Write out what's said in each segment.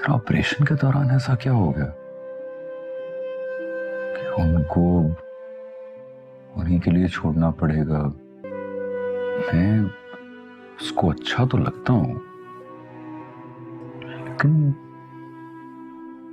फिर ऑपरेशन के दौरान ऐसा क्या हो गया कि उनको उन्हीं के लिए छोड़ना पड़ेगा? मैं उसको अच्छा तो लगता हूँ, लेकिन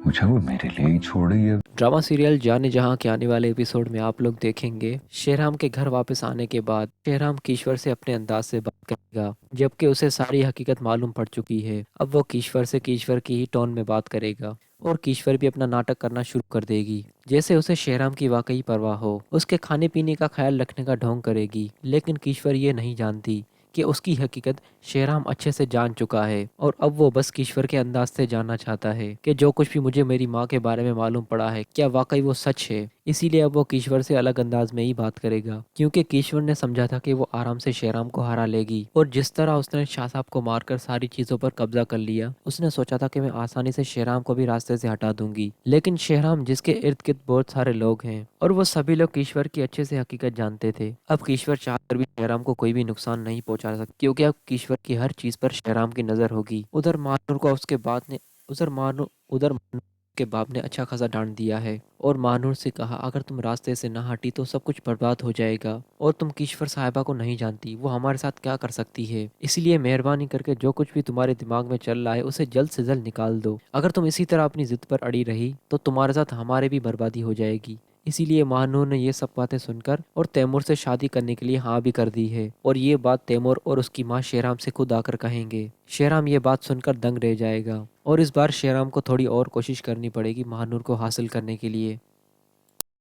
मुझे वो मेरे लिए ही छोड़ रही है। ड्रामा सीरियल जाने जहां के आने वाले एपिसोड में आप लोग देखेंगे शेरहाम के घर वापस आने के बाद शेरहाम कीश्वर से अपने अंदाज से बात करेगा, जबकि उसे सारी हकीकत मालूम पड़ चुकी है। अब वो कीश्वर से कीश्वर की ही टोन में बात करेगा और कीश्वर भी अपना नाटक करना शुरू कर देगी, जैसे उसे शेरहाम की वाकई परवाह हो। उसके खाने पीने का ख्याल रखने का ढोंग करेगी, लेकिन कीश्वर ये नहीं जानती कि उसकी हकीकत शेरहाम अच्छे से जान चुका है और अब वो बस कीश्वर के अंदाज से जानना चाहता है कि जो कुछ भी मुझे मेरी माँ के बारे में मालूम पड़ा है क्या वाकई वो सच है। इसीलिए अब वो कीश्वर से अलग अंदाज में ही बात करेगा, क्योंकि कीश्वर ने समझा था कि वो आराम से शेरहाम को हरा लेगी। और जिस तरह उसने शाह साहब को मारकर सारी चीजों पर कब्जा कर लिया, उसने सोचा था कि मैं आसानी से शेरहाम को भी रास्ते से हटा दूंगी। लेकिन शेरहाम जिसके इर्द गिर्द बहुत सारे लोग हैं और वो सभी लोग कीश्वर की अच्छे से हकीकत जानते थे, अब कीश्वर चाहकर भी शेरहाम को कोई भी नुकसान नहीं पहुंचा सकता, क्योंकि अब कीश्वर की हर चीज पर शेरहाम की नजर होगी। उधर महानूर को उसके बाद ने उधर महानूर के बाप ने अच्छा खासा डांट दिया है और महानूर से कहा अगर तुम रास्ते से ना हटी तो सब कुछ बर्बाद हो जाएगा, और तुम कीश्वर साहिबा को नहीं जानती वो हमारे साथ क्या कर सकती है। इसलिए मेहरबानी करके जो कुछ भी तुम्हारे दिमाग में चल रहा है उसे जल्द से जल्द निकाल दो। अगर तुम इसी तरह अपनी जिद पर अड़ी रही तो तुम्हारे साथ हमारे भी बर्बादी हो जाएगी। इसीलिए महानूर ने ये सब बातें सुनकर और तैमूर से शादी करने के लिए हाँ भी कर दी है, और ये बात तैमूर और उसकी माँ शेराम से खुद आकर कहेंगे। शेराम ये बात सुनकर दंग रह जाएगा और इस बार शेराम को थोड़ी और कोशिश करनी पड़ेगी महानूर को हासिल करने के लिए।